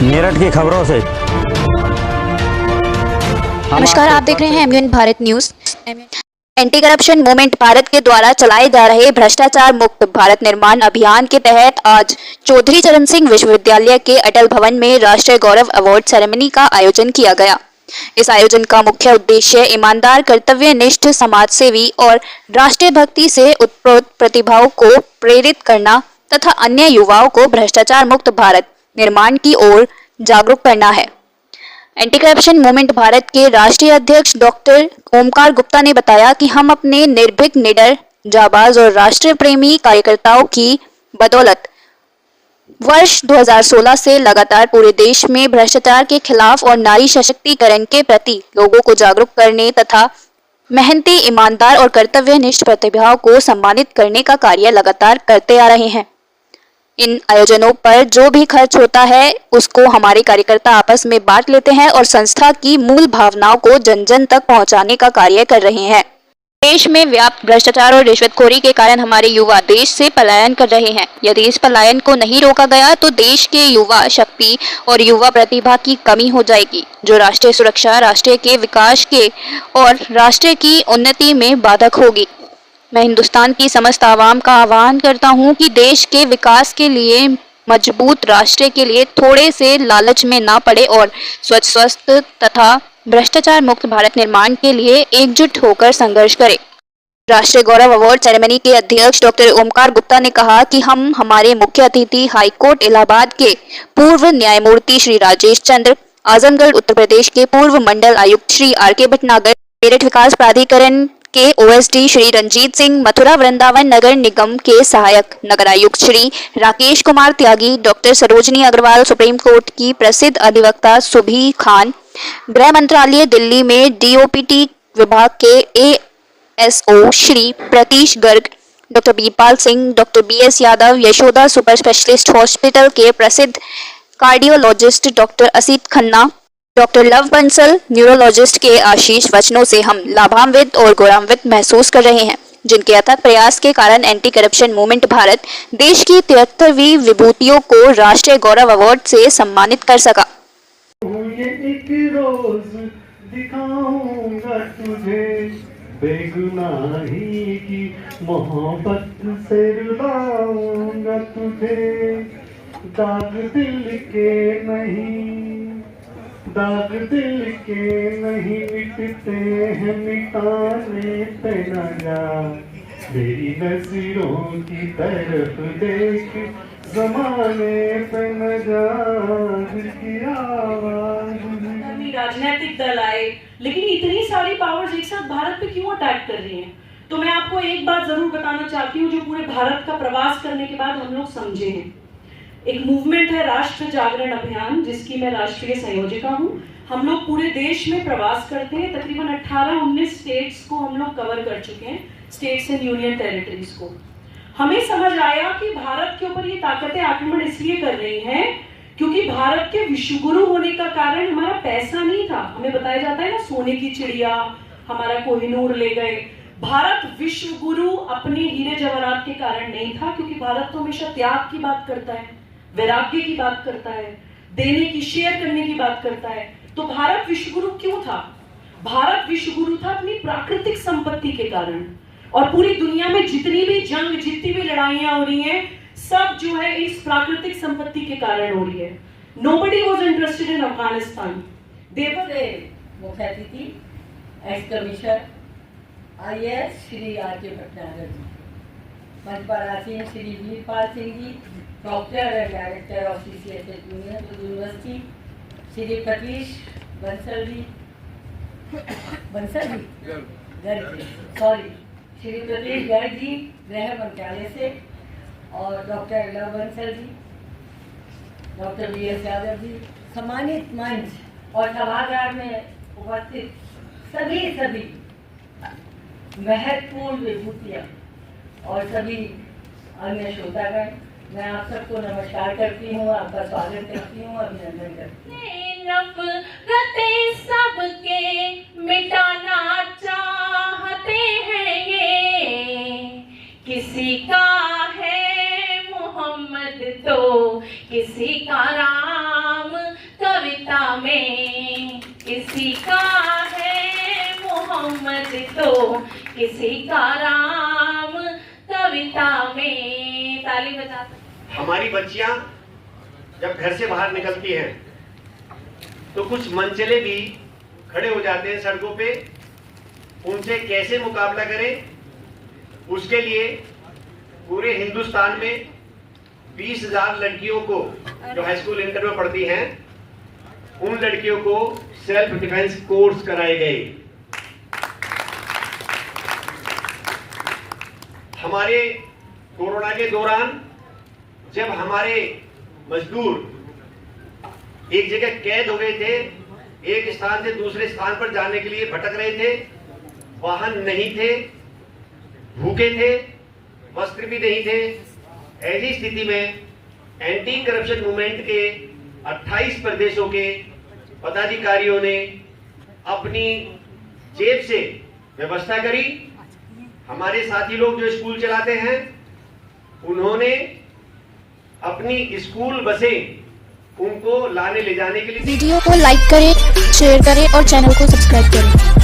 मेरठ की खबरों से। नमस्कार, आप देख रहे हैं MUN Bharat news. Anti corruption movement Bharat के द्वारा चलाए जा रहे भ्रष्टाचार मुक्त भारत निर्माण अभियान के तहत आज चौधरी चरण सिंह विश्वविद्यालय के अटल भवन में राष्ट्रीय गौरव अवार्ड सेरेमनी का आयोजन किया गया। इस आयोजन का मुख्य उद्देश्य ईमानदार, कर्तव्यनिष्ठ, समाजसेवी और राष्ट्रीय भक्ति से उत्प्रोत प्रतिभाओं को प्रेरित करना तथा अन्य युवाओं को भ्रष्टाचार मुक्त भारत निर्माण की ओर जागरूक करना है। एंटी करप्शन मूवमेंट भारत के राष्ट्रीय अध्यक्ष डॉक्टर ओमकार गुप्ता ने बताया कि हम अपने निर्भीक, निडर, जाबाज और राष्ट्र प्रेमी कार्यकर्ताओं की बदौलत वर्ष 2016 से लगातार पूरे देश में भ्रष्टाचार के खिलाफ और नारी सशक्तिकरण के प्रति लोगों को जागरूक करने तथा मेहनती, ईमानदार और कर्तव्यनिष्ठ प्रतिभाओं को सम्मानित करने का कार्य लगातार करते आ रहे हैं। इन आयोजनों पर जो भी खर्च होता है उसको हमारे कार्यकर्ता आपस में बांट लेते हैं और संस्था की मूल भावनाओं को जन जन तक पहुंचाने का कार्य कर रहे हैं। देश में व्याप्त भ्रष्टाचार और रिश्वतखोरी के कारण हमारे युवा देश से पलायन कर रहे हैं। यदि इस पलायन को नहीं रोका गया तो देश के युवा शक्ति और युवा प्रतिभा की कमी हो जाएगी, जो राष्ट्रीय सुरक्षा, राष्ट्र के विकास के और राष्ट्र की उन्नति में बाधक होगी। मैं हिंदुस्तान की समस्त आवाम का आह्वान करता हूं कि देश के विकास के लिए, मजबूत राष्ट्र के लिए थोड़े से लालच में ना पड़े और स्वच्छ, स्वस्थ तथा भ्रष्टाचार मुक्त भारत निर्माण के लिए एकजुट होकर संघर्ष करें। राष्ट्रीय गौरव अवार्ड सेरेमनी के अध्यक्ष डॉक्टर ओमकार गुप्ता ने कहा कि हम हमारे मुख्य अतिथि हाईकोर्ट इलाहाबाद के पूर्व न्यायमूर्ति श्री राजेश चंद्र, आजमगढ़ उत्तर प्रदेश के पूर्व मंडल आयुक्त श्री आर.के. भटनागर, मेरठ विकास प्राधिकरण के ओएसडी श्री रंजीत सिंह, मथुरा वृंदावन नगर निगम के सहायक नगर आयुक्त Shri Rakesh Kumar Tyagi, doctor Sarojini Agarwal, supreme court की प्रसिद्ध अधिवक्ता सुभी खान, गृह मंत्रालय दिल्ली में डीओपीटी विभाग के ASO Shri Pratish Garg, doctor Birpal Singh, doctor BS Yadav, Yashoda super specialist hospital के प्रसिद्ध cardiologist doctor Asit Khanna, doctor love Bansal, neurologist के आशीष वचनों से हम लाभान्वित और गौरवान्वित महसूस कर रहे हैं, जिनके अथक प्रयास के कारण एंटी करप्शन मूवमेंट भारत देश की 73वीं विभूतियों को राष्ट्रीय गौरव अवार्ड से सम्मानित कर सका। एक रोज दिखाऊंगा तुझे, बेगुनाही की मोहब्बत से रुलाऊंगा तुझे। दाग दिल के नहीं मिटते हैं, मिटाने पे न जा। मेरी नजरों की तरफ देख, जमाने पे न जा। की आवाज राजनीतिक दल आए, लेकिन इतनी सारी पावर्स एक साथ भारत पे क्यों अटैक कर रही हैं? तो मैं आपको एक बात जरूर बताना चाहती हूँ, जो पूरे भारत का प्रवास करने के बाद हम लोग समझे हैं। एक मूवमेंट है राष्ट्र जागरण अभियान, जिसकी मैं राष्ट्रीय संयोजिका हूँ। हम लोग पूरे देश में प्रवास करते हैं, तकरीबन 18-19 स्टेट्स को हम लोग कवर कर चुके हैं, स्टेट्स एंड यूनियन टेरिटरीज को। हमें समझ आया कि भारत के ऊपर ये ताकतें आक्रमण इसलिए कर रही हैं क्योंकि भारत के विश्वगुरु होने का कारण हमारा पैसा नहीं था। हमें बताया जाता है ना, सोने की चिड़िया, हमारा कोहिनूर ले गए। भारत विश्वगुरु अपने हीरे जवाहरात के कारण नहीं था, क्योंकि भारत तो हमेशा त्याग की बात करता है, वैराग्य की बात करता है, देने की, शेयर करने की बात करता है। तो भारत विश्वगुरु क्यों था? भारत विश्वगुरु था अपनी प्राकृतिक संपत्ति के कारण। और पूरी दुनिया में जितनी भी जंग, जितनी भी लड़ाइयां हो रही हैं, सब जो है इस प्राकृतिक संपत्ति के कारण हो रही है। Nobody was interested in Afghanistan. मुख्य अतिथि ex commissioner IAS Shri R K. Bhatnagar ji, मंच पर आसीन Shri Veerpal Singh ji, doctor and director of CCHS university, Shri Pratish Bansal ji, Shri Pratish Garg ji, गृह मंत्रालय से, और doctor love Bansal ji, doctor BS Yadav ji, सम्मानित मंच और सभागार में उपस्थित सभी महत्वपूर्ण विभूतियाँ और सभी अन्य श्रोतागण, मैं आप सबको नमस्कार करती हूँ, आपका स्वागत करती हूँ, अभिनंदन करती हूँ। नफरतें सबके मिटाना चाहते हैं ये, किसी का है मोहम्मद तो किसी का राम, में, किसी का है मोहम्मद तो किसी का राम कविता में। ताली बजा। हमारी बच्चियां जब घर से बाहर निकलती हैं तो कुछ मनचले भी खड़े हो जाते हैं सड़कों पे, उनसे कैसे मुकाबला करें, उसके लिए पूरे हिंदुस्तान में 20,000 लड़कियों को जो हाई स्कूल इंटर में पढ़ती हैं, उन लड़कियों को सेल्फ डिफेंस कोर्स कराए गए। हमारे कोरोना के दौरान जब हमारे मजदूर एक जगह कैद हो गए थे, एक स्थान से दूसरे स्थान पर जाने के लिए भटक रहे थे, वाहन नहीं थे, भूखे थे, वस्त्र भी नहीं थे, ऐसी स्थिति में एंटी करप्शन मूवमेंट के 28 प्रदेशों के पदाधिकारियों ने अपनी जेब से व्यवस्था करी। हमारे साथी लोग जो स्कूल चलाते हैं, उन्होंने अपनी स्कूल बसें उनको लाने ले जाने के लिए। वीडियो को लाइक करें, शेयर करें और चैनल को सब्सक्राइब करें।